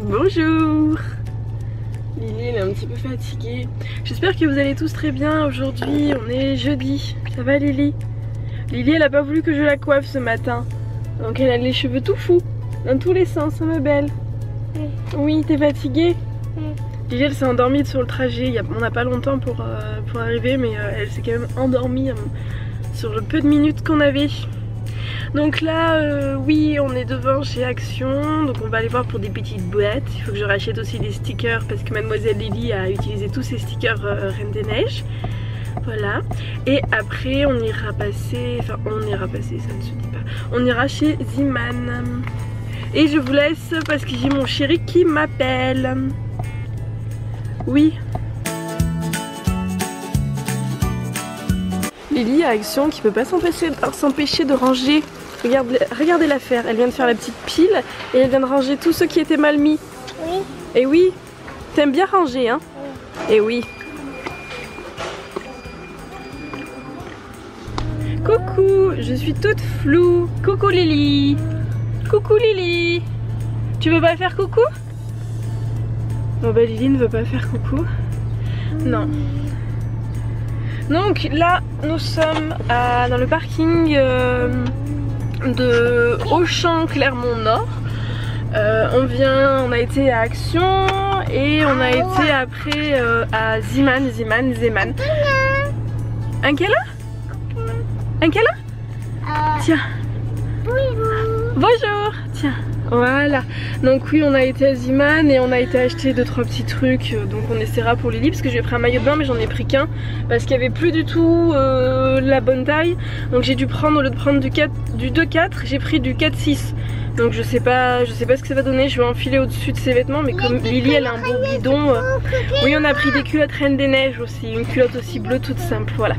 Bonjour. Lily elle est un petit peu fatiguée. J'espère que vous allez tous très bien. Aujourd'hui on est jeudi. Ça va Lily? Lily elle a pas voulu que je la coiffe ce matin. Donc elle a les cheveux tout fous. Dans tous les sens, ma belle. Oui, t'es fatiguée? Lily elle s'est endormie sur le trajet. On n'a pas longtemps pour arriver, mais elle s'est quand même endormie sur le peu de minutes qu'on avait. Donc là, oui, on est devant chez Action, donc on va aller voir pour des petites boîtes. Il faut que je rachète aussi des stickers parce que mademoiselle Lily a utilisé tous ses stickers Reine des Neiges. Voilà. Et après, on ira passer, enfin on ira passer, ça ne se dit pas. On ira chez Ziman. Et je vous laisse parce que j'ai mon chéri qui m'appelle. Oui. Lily à Action qui peut pas s'empêcher de ranger. Regardez l'affaire, elle vient de faire la petite pile et elle vient de ranger tous ceux qui étaient mal mis. Oui. Et oui, t'aimes bien ranger hein? Oui. Et oui. Coucou, je suis toute floue. Coucou Lily. Coucou Lily. Tu veux pas faire coucou? Bon bah Lily ne veut pas faire coucou. Non. Donc là nous sommes dans le parking de Auchan Clermont Nord. On a été à Action et on a été après à Ziman. Un câlin? Un câlin? Tiens. Bonjour. Tiens. Voilà. Donc oui, on a été à Ziman et on a été acheter 2-3 petits trucs. Donc on essaiera pour Lily parce que j'ai pris un maillot de bain mais j'en ai pris qu'un parce qu'il n'y avait plus du tout la bonne taille. Donc j'ai dû prendre, au lieu de prendre du 2-4, j'ai pris du 4-6. Donc je sais pas ce que ça va donner. Je vais enfiler au-dessus de ses vêtements, mais comme Lily elle a un beau bidon. Oui, on a pris des culottes Reine des Neiges aussi, une culotte aussi bleue toute simple. Voilà.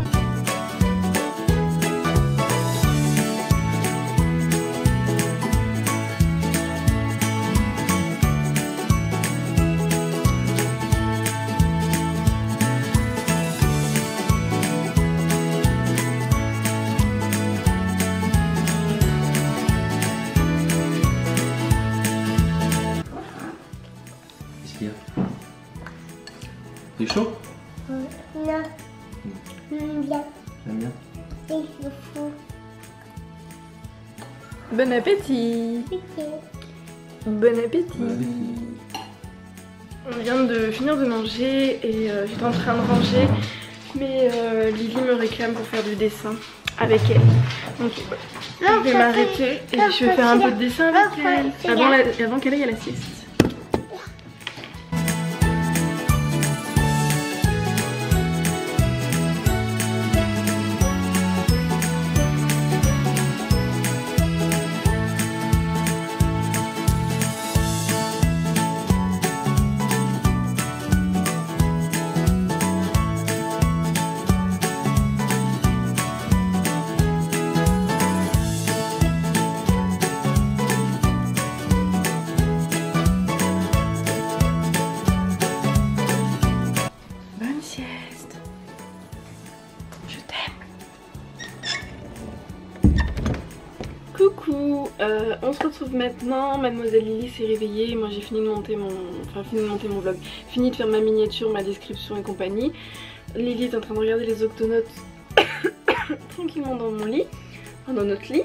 C'est chaud? Non. Bien. J'aime bien. C'est fou. Bon appétit. Bon appétit. On vient de finir de manger et j'étais en train de ranger. Mais Lily me réclame pour faire du dessin avec elle. Donc je vais m'arrêter et je vais faire un peu de dessin avec elle. Avant qu'elle aille à la sieste. Coucou, on se retrouve maintenant. Mademoiselle Lily s'est réveillée. Moi j'ai fini de monter mon vlog, fini de faire ma miniature, ma description et compagnie. Lily est en train de regarder les octonautes tranquillement dans mon lit, dans notre lit.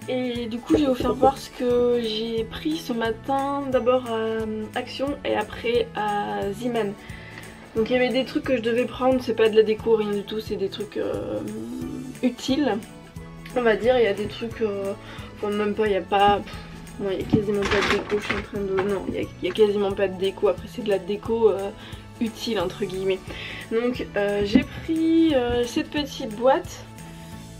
Et du coup je vais vous faire voir ce que j'ai pris ce matin, d'abord à Action et après à Ziman. Donc il y avait des trucs que je devais prendre, c'est pas de la déco, rien du tout, c'est des trucs utiles. On va dire, il y a des trucs, enfin même pas, il y a pas, non, il y a quasiment pas de déco, je suis en train de, non, il y a quasiment pas de déco, après c'est de la déco utile entre guillemets. Donc j'ai pris cette petite boîte,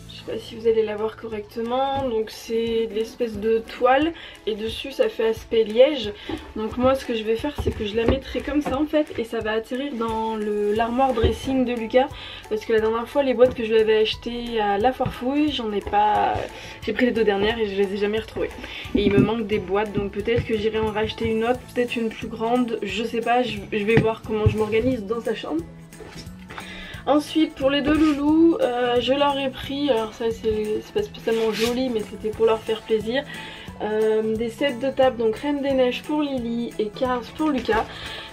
je sais pas si vous allez la voir correctement, donc c'est de l'espèce de toile et dessus ça fait aspect liège. Donc moi ce que je vais faire c'est que je la mettrai comme ça en fait et ça va atterrir dans l'armoire dressing de Lucas parce que la dernière fois les boîtes que je lui avais achetées à la foire fouille, j'en ai pas, j'ai pris les 2 dernières et je les ai jamais retrouvées et il me manque des boîtes, donc peut-être que j'irai en racheter une autre, peut-être une plus grande, je sais pas, je vais voir comment je m'organise dans sa chambre. Ensuite pour les 2 loulous, je leur ai pris, alors ça c'est pas spécialement joli mais c'était pour leur faire plaisir, des sets de table, donc Reine des Neiges pour Lily et Cars pour Lucas.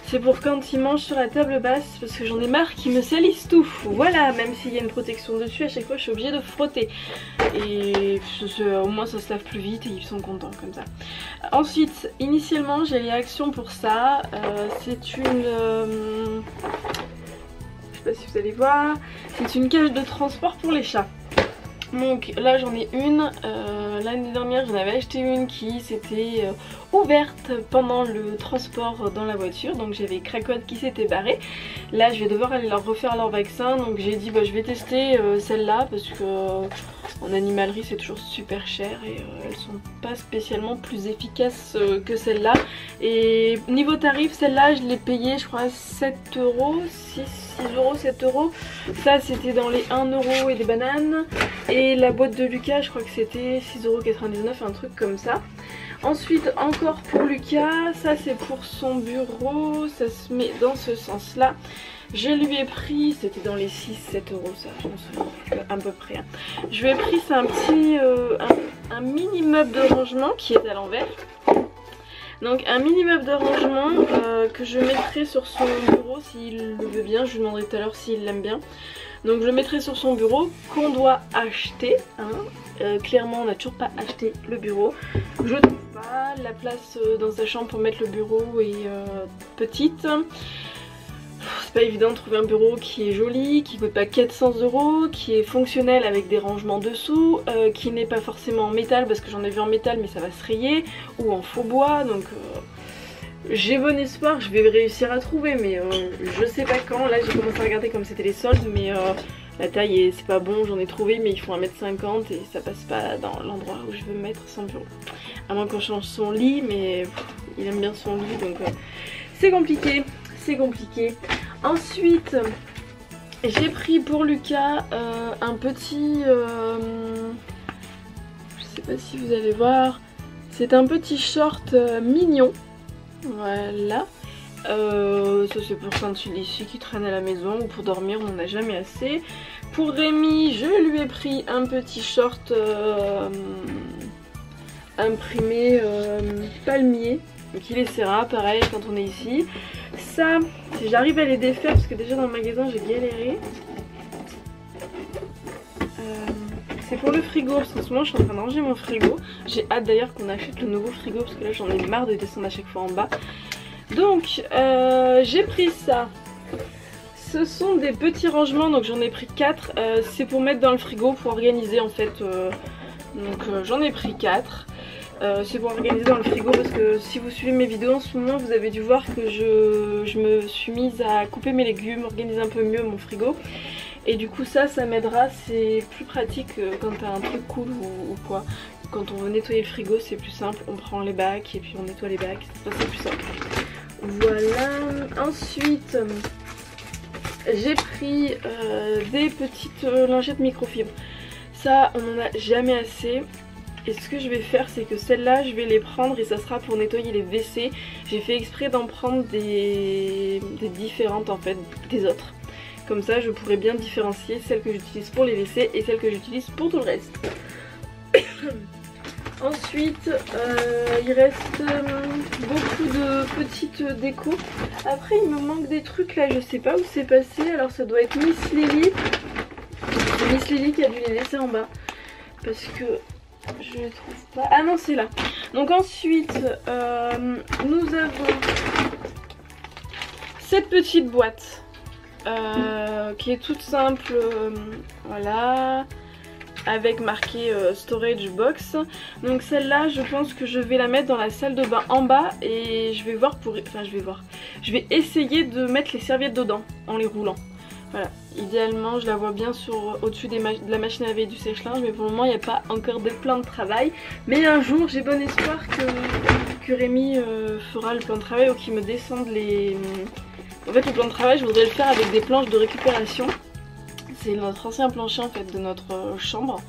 C'est pour quand ils mangent sur la table basse parce que j'en ai marre qu'ils me salissent tout. Voilà, même s'il y a une protection dessus, à chaque fois je suis obligée de frotter. Et au moins ça se lave plus vite et ils sont contents comme ça. Ensuite, initialement j'ai les actions pour ça. C'est une... je sais pas si vous allez voir. C'est une cage de transport pour les chats. Donc là j'en ai une, l'année dernière j'en avais acheté une qui s'était ouverte pendant le transport dans la voiture, donc j'avais Cracotte qui s'était barré. Là je vais devoir aller leur refaire leur vaccin, donc j'ai dit bah, je vais tester celle-là parce que en animalerie c'est toujours super cher et elles sont pas spécialement plus efficaces que celle-là. Et niveau tarif, celle-là je l'ai payée je crois 7 €, 6 €, 7 €. Ça c'était dans les 1 € et des bananes. Et la boîte de Lucas je crois que c'était 6,99 €, un truc comme ça. Ensuite encore pour Lucas, ça c'est pour son bureau, ça se met dans ce sens là. Je lui ai pris, c'était dans les 6-7 € ça, je m'en souviens plus à peu près. Je lui ai pris, c'est un petit, un mini meuble de rangement qui est à l'envers. Donc un mini meuble de rangement que je mettrai sur son bureau s'il le veut bien, je lui demanderai tout à l'heure s'il l'aime bien. Donc je le mettrai sur son bureau qu'on doit acheter, hein. Clairement on n'a toujours pas acheté le bureau. Je trouve pas, la place dans sa chambre pour mettre le bureau est petite. C'est pas évident de trouver un bureau qui est joli, qui coûte pas 400 €, qui est fonctionnel avec des rangements dessous, qui n'est pas forcément en métal parce que j'en ai vu en métal mais ça va se rayer, ou en faux bois, donc j'ai bon espoir, je vais réussir à trouver mais je sais pas quand. Là j'ai commencé à regarder comme c'était les soldes mais la taille c'est pas bon, j'en ai trouvé mais ils font 1,50 m et ça passe pas dans l'endroit où je veux mettre son bureau. À moins qu'on change son lit mais il aime bien son lit donc c'est compliqué. C'est compliqué. Ensuite, j'ai pris pour Lucas un petit... je sais pas si vous allez voir. C'est un petit short mignon. Voilà. Ça c'est pour Saint-Sully qui traîne à la maison ou pour dormir, on n'en a jamais assez. Pour Rémi, je lui ai pris un petit short imprimé palmier. Donc il essaiera, pareil quand on est ici. Ça, si j'arrive à les défaire, parce que déjà dans le magasin j'ai galéré. C'est pour le frigo, parce qu'en ce moment je suis en train de ranger mon frigo. J'ai hâte d'ailleurs qu'on achète le nouveau frigo, parce que là j'en ai marre de descendre à chaque fois en bas. Donc j'ai pris ça. Ce sont des petits rangements, donc j'en ai pris 4. C'est pour mettre dans le frigo, pour organiser en fait. Donc j'en ai pris 4. C'est pour organiser dans le frigo parce que si vous suivez mes vidéos en ce moment vous avez dû voir que je me suis mise à couper mes légumes, organiser un peu mieux mon frigo et du coup ça m'aidera, c'est plus pratique quand t'as un truc cool ou quoi. Quand on veut nettoyer le frigo c'est plus simple, on prend les bacs et puis on nettoie les bacs, c'est plus simple. Voilà, ensuite j'ai pris des petites lingettes microfibres. Ça on n'en a jamais assez. Et ce que je vais faire c'est que celles-là je vais les prendre et ça sera pour nettoyer les WC. J'ai fait exprès d'en prendre des différentes en fait des autres. Comme ça je pourrais bien différencier celles que j'utilise pour les WC et celles que j'utilise pour tout le reste. Ensuite il reste beaucoup de petites décos. Après il me manque des trucs là, je sais pas où c'est passé. Alors ça doit être Miss Lily. C'est Miss Lily qui a dû les laisser en bas. Parce que je les trouve pas. Ah non c'est là. Donc ensuite nous avons cette petite boîte qui est toute simple, voilà, avec marqué storage box. Donc celle-là je pense que je vais la mettre dans la salle de bain en bas et je vais voir pour... Enfin je vais essayer de mettre les serviettes dedans en les roulant. Voilà, idéalement je la vois bien au-dessus de la machine à laver et du sèche-linge, mais pour le moment il n'y a pas encore de plan de travail. Mais un jour j'ai bon espoir que Rémi fera le plan de travail ou qu'il me descende les... En fait le plan de travail je voudrais le faire avec des planches de récupération. C'est notre ancien plancher en fait de notre chambre.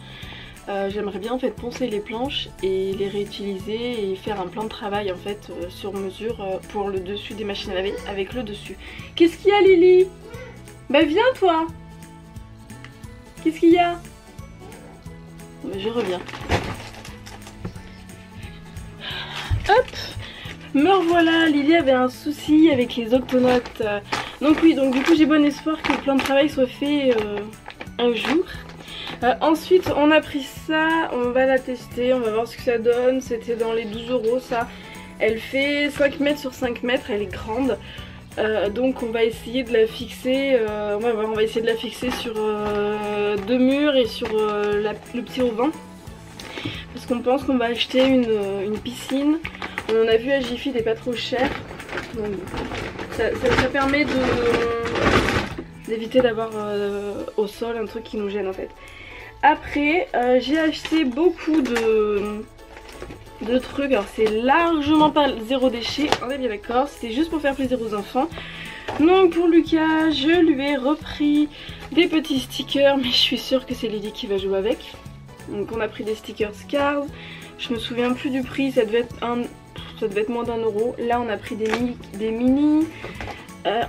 J'aimerais bien en fait poncer les planches et les réutiliser et faire un plan de travail en fait sur mesure pour le dessus des machines à laver avec le dessus. Qu'est-ce qu'il y a Lily ? Bah viens toi. Qu'est-ce qu'il y a? Je reviens. Hop, me revoilà. Lily avait un souci avec les octonautes. Donc oui, donc du coup j'ai bon espoir que le plan de travail soit fait un jour. Ensuite on a pris ça, on va la tester, on va voir ce que ça donne. C'était dans les 12 € ça. Elle fait 5 mètres sur 5 mètres, elle est grande. Donc on va essayer de la fixer, on va essayer de la fixer sur 2 murs et sur le petit auvent. Parce qu'on pense qu'on va acheter une piscine. On en a vu à Jiffy des pas trop chers. Donc, ça permet d'éviter d'avoir au sol un truc qui nous gêne en fait. Après j'ai acheté beaucoup de trucs. Alors c'est largement pas zéro déchet, on est bien d'accord. C'était juste pour faire plaisir aux enfants. Donc pour Lucas je lui ai repris des petits stickers. Mais je suis sûre que c'est Lily qui va jouer avec. Donc on a pris des stickers Cars. Je me souviens plus du prix, ça devait être moins d'1 €. Là on a pris des mini.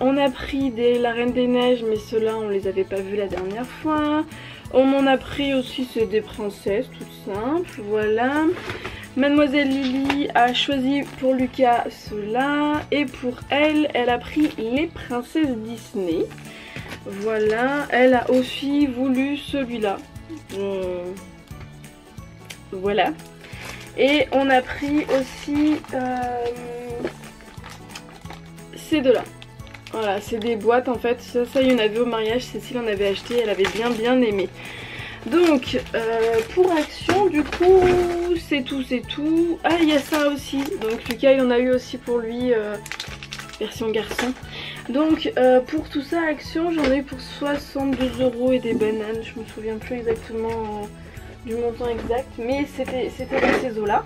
On a pris la Reine des Neiges, mais ceux-là on les avait pas vus la dernière fois. On en a pris aussi, c'est des princesses toutes simples, voilà. Mademoiselle Lily a choisi pour Lucas ceux-là. Et pour elle, elle a pris les princesses Disney. Voilà, elle a aussi voulu celui-là. Voilà. Et on a pris aussi ces deux-là. Voilà, c'est des boîtes en fait. Ça, il y en avait au mariage. Cécile en avait acheté. Elle avait bien aimé. Donc, pour Action, du coup, c'est tout. Ah, il y a ça aussi. Donc, Lucas, il en a eu aussi pour lui, version garçon. Donc, pour tout ça, Action, j'en ai eu pour 62 € et des bananes. Je me souviens plus exactement du montant exact, mais c'était dans ces eaux-là.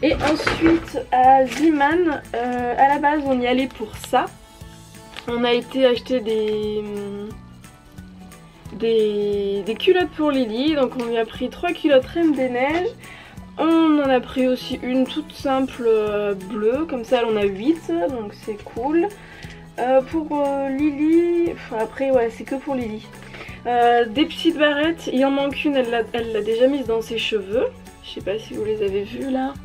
Et ensuite, à Ziman, à la base, on y allait pour ça. On a été acheter des culottes pour Lily. Donc on lui a pris 3 culottes Reine des Neiges. On en a pris aussi une toute simple bleue. Comme ça elle en a 8. Donc c'est cool. Pour Lily, enfin, après ouais c'est que pour Lily. Des petites barrettes. Il en manque une, elle l'a déjà mise dans ses cheveux. Je sais pas si vous les avez vues là.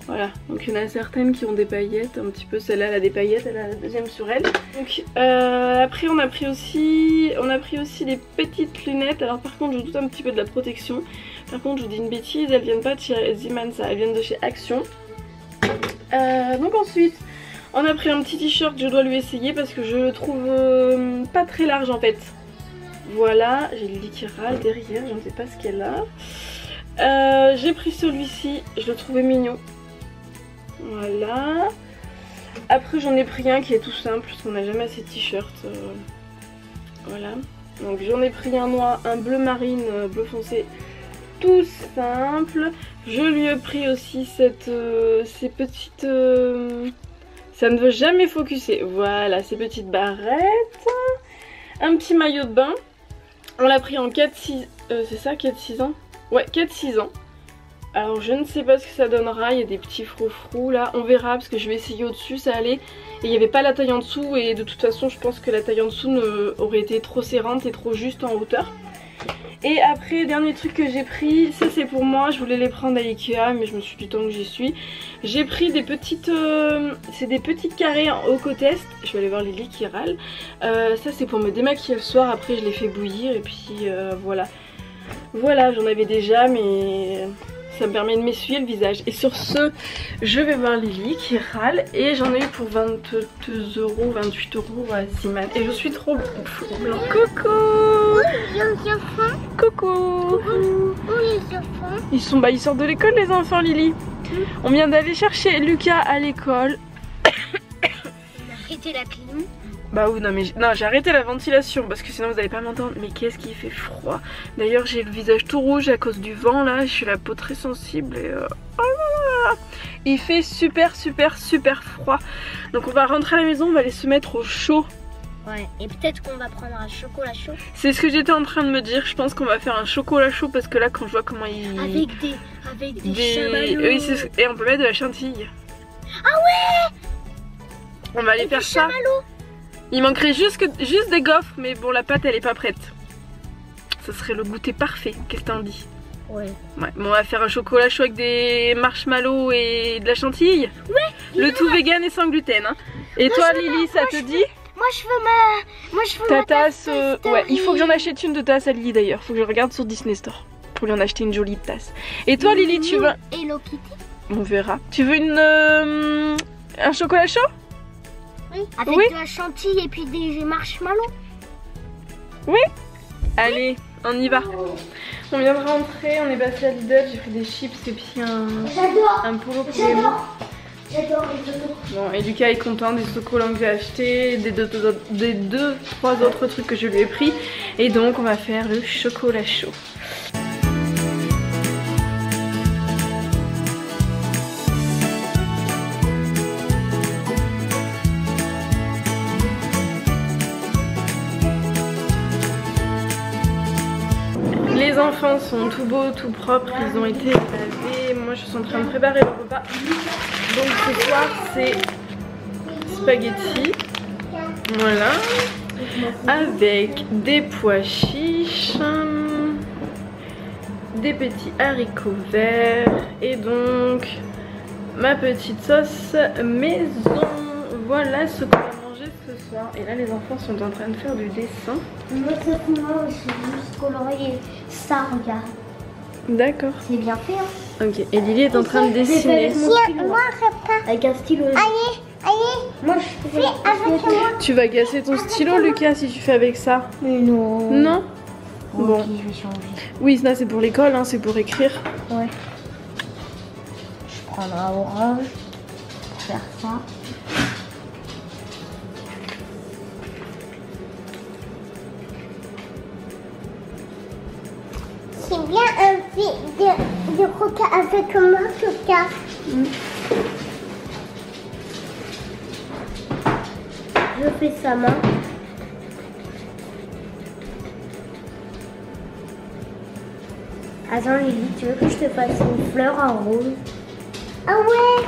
Voilà, donc il y en a certaines qui ont des paillettes, un petit peu, celle-là elle a des paillettes, elle a la deuxième sur elle. Donc après on a pris aussi des petites lunettes. Alors par contre je doute un petit peu de la protection. Par contre je vous dis une bêtise, elles viennent pas de chez Ziman, ça, elles viennent de chez Action. Donc ensuite on a pris un petit t-shirt, je dois lui essayer parce que je le trouve pas très large en fait. Voilà, j'ai Lily qui râle derrière, je ne sais pas ce qu'elle a. J'ai pris celui-ci, je le trouvais mignon. Voilà. Après j'en ai pris un qui est tout simple parce qu'on n'a jamais assez de t-shirts. Voilà. Donc j'en ai pris un noir, un bleu marine, bleu foncé, tout simple. Je lui ai pris aussi ces petites... ça ne veut jamais focuser. Voilà, ces petites barrettes. Un petit maillot de bain. On l'a pris en 4-6... c'est ça, 4-6 ans? Ouais, 4-6 ans. Alors je ne sais pas ce que ça donnera, il y a des petits froufrous là, on verra parce que je vais essayer au-dessus, ça allait. Et il n'y avait pas la taille en dessous et de toute façon je pense que la taille en dessous aurait été trop serrante et trop juste en hauteur. Et après, dernier truc que j'ai pris, ça c'est pour moi, je voulais les prendre à Ikea mais je me suis dit tant que j'y suis. J'ai pris des petites, c'est des petits carrés en haut côte est, je vais aller voir Lily qui râle. Ça c'est pour me démaquiller le soir, après je les fais bouillir et puis voilà. Voilà, j'en avais déjà mais... ça me permet de m'essuyer le visage. Et sur ce, je vais voir Lily qui râle. Et j'en ai eu pour 22 €, 28 € à Ziman. Et je suis trop blanc. Coucou. Coucou. Ils sortent de l'école les enfants Lily. On vient d'aller chercher Lucas à l'école. On a arrêté la clim. Bah oui, non mais j'ai arrêté la ventilation parce que sinon vous n'allez pas m'entendre. Mais qu'est-ce qu'il fait froid. D'ailleurs j'ai le visage tout rouge à cause du vent là. Je suis la peau très sensible et oh là là. Il fait super froid. Donc on va rentrer à la maison, on va aller se mettre au chaud. Ouais, et peut-être qu'on va prendre un chocolat chaud. C'est ce que j'étais en train de me dire. Je pense qu'on va faire un chocolat chaud parce que là quand je vois comment il... Avec des chamallows. Oui, et on peut mettre de la chantilly. Ah ouais. On va aller faire ça. Il manquerait juste des gaufres, mais bon la pâte elle est pas prête. Ça serait le goûter parfait, qu'est-ce que t'en dis? Ouais. Ouais, bon, on va faire un chocolat chaud avec des marshmallows et de la chantilly. Ouais. Le tout vegan et sans gluten. Hein. Et moi, toi Lily, ça te dit? Moi je veux ta ma tasse. tasse Ouais, il faut que j'en achète une de tasse à Lily d'ailleurs. Faut que je regarde sur Disney Store pour lui en acheter une jolie tasse. Et toi Lily, tu veux? Hello Kitty. On verra. Tu veux un chocolat chaud? Oui. Avec de la chantilly et puis des marshmallows. Oui. Allez, on y va. On vient de rentrer, on est passé à Lidl, j'ai pris des chips et puis un polo pour les mots. J'adore les dodos. Bon, et Lucas est content des chocolats que j'ai achetés, des deux, trois autres trucs que je lui ai pris. Et donc on va faire le chocolat chaud. Les enfants sont tout beaux, tout propres, ils ont été lavés. Moi je suis en train de préparer le repas. Donc ce soir c'est spaghetti, voilà, avec des pois chiches, des petits haricots verts et donc ma petite sauce maison. Voilà ce qu'on va manger ce soir. Et là les enfants sont en train de faire du dessin. Moi c'est juste colorier. Ça regarde. D'accord. C'est bien fait hein. Ok, et Lily est en train de dessiner. Moi avec un stylo. Allez. Moi je fais avec moi. Tu vas gasser ton stylo Lucas si tu fais avec ça. Mais non. Non. Bon. Ok, je vais changer. Oui, ça c'est pour l'école, hein, c'est pour écrire. Ouais. Je prendrai un orange pour faire ça. C'est bien un de coca avec moi, coca. Je fais sa main. Attends Lily, tu veux que je te fasse une fleur en rose? Ah ouais.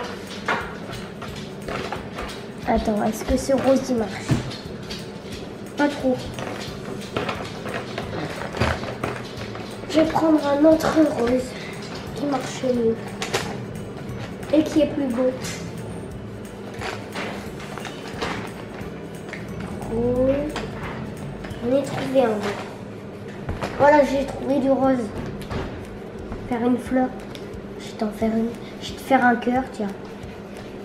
Attends, est-ce que ce rose il marche? Pas trop. Je vais prendre un autre rose qui marche mieux et qui est plus beau. Rose. J'en ai trouvé un rose. Voilà, j'ai trouvé du rose. Faire une fleur. Je vais t'en faire une. Je vais te faire un cœur, tiens.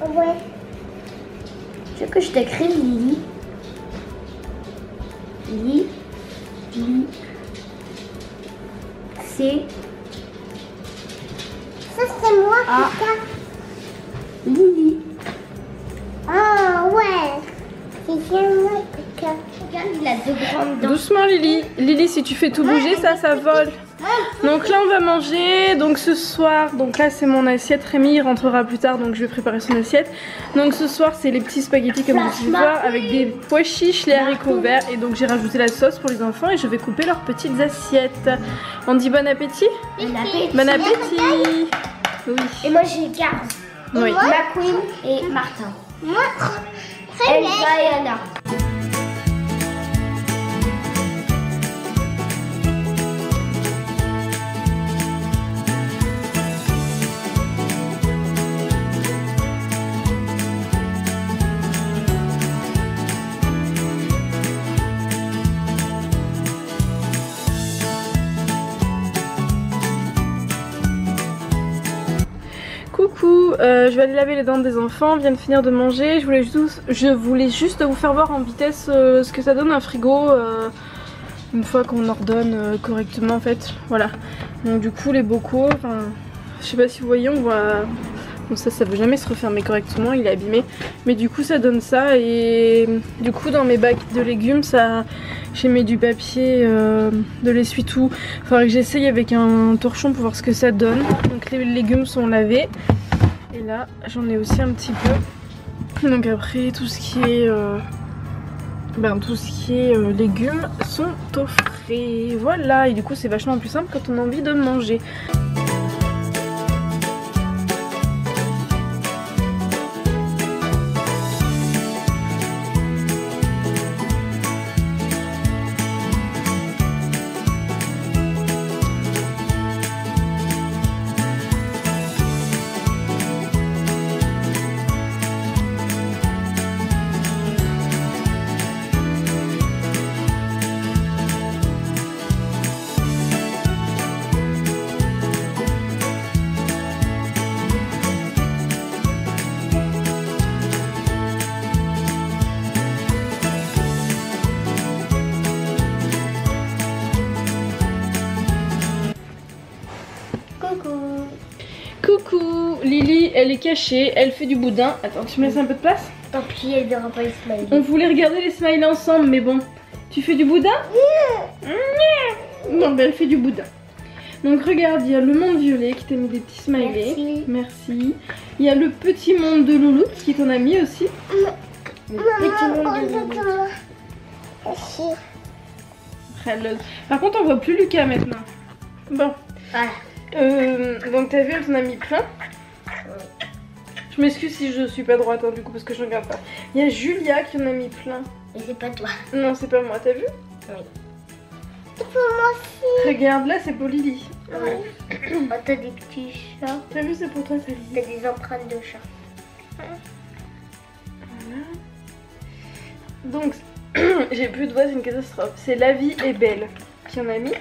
Ouais. Tu veux que je t'écrive Lily? Lily. C'est... Ça c'est moi, Kika. Lily. Ah ouais. C'est bien moi, Kika. Regarde, il a deux grandes dents. Doucement Lily. Lily, si tu fais tout bouger, ça vole. Donc là on va manger. Donc ce soir, donc là c'est mon assiette. Rémi il rentrera plus tard, donc je vais préparer son assiette. Donc ce soir c'est les petits spaghettis comme vous pouvez voir, avec des pois chiches, les haricots verts. Et donc j'ai rajouté la sauce pour les enfants et je vais couper leurs petites assiettes. On dit bon appétit? Bon appétit. Bon appétit. Oui. Et moi j'ai Garde. Oui. McQueen et Martin. Moi, Elsa et Anna. Coucou, je vais aller laver les dents des enfants, on vient de finir de manger. Je voulais juste vous faire voir en vitesse ce que ça donne un frigo une fois qu'on ordonne correctement en fait. Voilà, donc du coup les bocaux, je sais pas si vous voyez, on voit... Bon ça veut jamais se refermer correctement, il est abîmé. Mais du coup ça donne ça et du coup dans mes bacs de légumes j'ai mis du papier de l'essuie-tout. Il faudrait que j'essaye avec un torchon pour voir ce que ça donne. Donc les légumes sont lavés. Et là j'en ai aussi un petit peu. Donc après tout ce qui est légumes sont au frais. Voilà, et du coup c'est vachement plus simple quand on a envie de manger. elle est cachée, elle fait du boudin. Attends, tu me laisses un peu de place? Tant pis, elle verra pas les smileys. On voulait regarder les smileys ensemble, mais bon. Tu fais du boudin? Non, ben elle fait du boudin. Donc regarde, il y a le monde violet qui t'a mis des petits smileys. Merci. Il y a le petit monde de Louloute qui t'en a mis aussi. Le petit monde de Louloute. Par contre, on voit plus Lucas maintenant. Bon. Voilà. Donc t'as vu, elle t'en a mis plein. Je m'excuse si je suis pas droite, hein, du coup, parce que je regarde pas. Il y a Julia qui en a mis plein. Et c'est pas toi. Non, c'est pas moi, t'as vu? Oui. C'est pour moi aussi. Regarde, là, c'est pour Lily. Oui. Oh, t'as des petits chats. T'as vu, c'est pour toi, c'est Lily. T'as des empreintes de chat. Voilà. Donc, j'ai plus de voix, c'est une catastrophe. C'est La Vie est belle qui en a mis.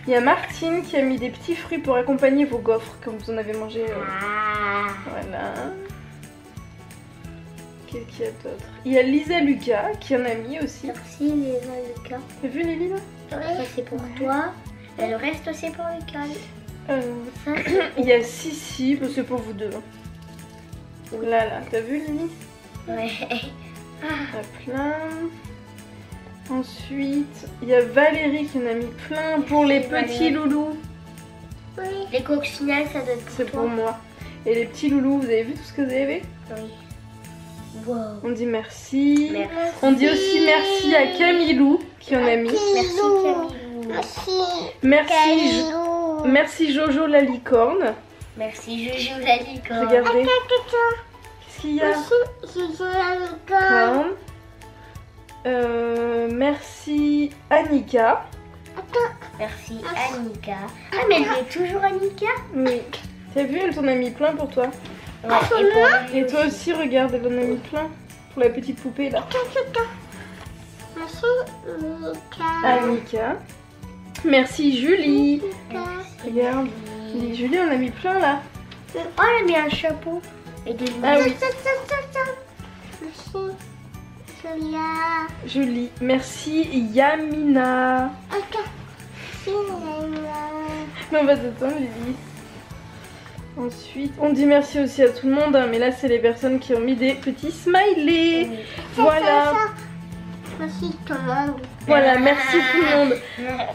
Il y a Martine qui a mis des petits fruits pour accompagner vos gaufres, comme vous en avez mangé. Voilà. Qu'est-ce qu'il y a d'autre? Il y a Lisa Lucas qui en a mis aussi. Merci Lisa Lucas. T'as vu Lily là? Ça c'est pour toi. Et le reste c'est pour Lucas. Ça, il y a Sissi, c'est pour vous deux. Là, t'as vu Lily? Ouais. Plein. Ensuite, il y a Valérie qui en a mis plein pour les petits loulous. Oui. Les coccinelles, ça doit être pour C'est pour moi. Et les petits loulous, vous avez vu tout ce que vous avez? Oui. Wow. On dit merci. Merci. On dit aussi merci à Camilou qui en a mis. Merci Camilou. Merci. Merci Jojo la licorne. Merci Jojo la licorne. Regardez. Qu'est-ce qu'il y a? Merci Jojo la licorne. Merci Annika. Merci Annika. Ah mais elle est toujours Annika? Oui. T'as vu, elle t'en a mis plein pour toi. Ouais, et toi aussi, regarde, elle en a mis plein. Pour la petite poupée là. Merci Annika. Annika. Merci Julie. Merci. Regarde. Julie, on a mis plein là. Oh, elle a mis un chapeau. Et des lunettes. Ah oui. Merci. Julia. Julie. Merci Yamina. Mais on va t'attendre, Lily. Ensuite, on dit merci aussi à tout le monde, hein, mais là, c'est les personnes qui ont mis des petits smileys. Oui. Voilà. Merci tout le monde. Voilà, merci tout le monde.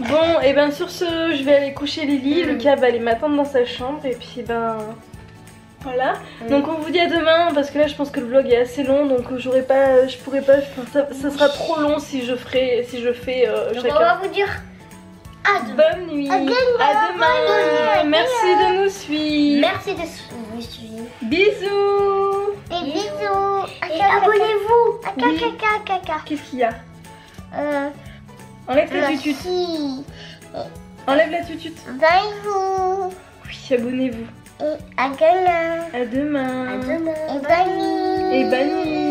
Bon, et bien sur ce, je vais aller coucher Lily. Lucas va aller m'attendre dans sa chambre, et puis ben... Voilà, donc on vous dit à demain parce que là je pense que le vlog est assez long, donc je pourrais pas, ça sera trop long si je fais donc chacun. on va vous dire à demain. Bonne nuit, à demain. Merci de nous suivre. Merci de nous suivre. Bisous. Et bisous. Et abonnez-vous. Oui. Caca. Qu'est-ce qu'il y a? Enlève la tutute. Enlève la tutute. Bisous. Oui, abonnez-vous. Et à demain. À demain. À demain. Et bonne nuit. Et bonne nuit.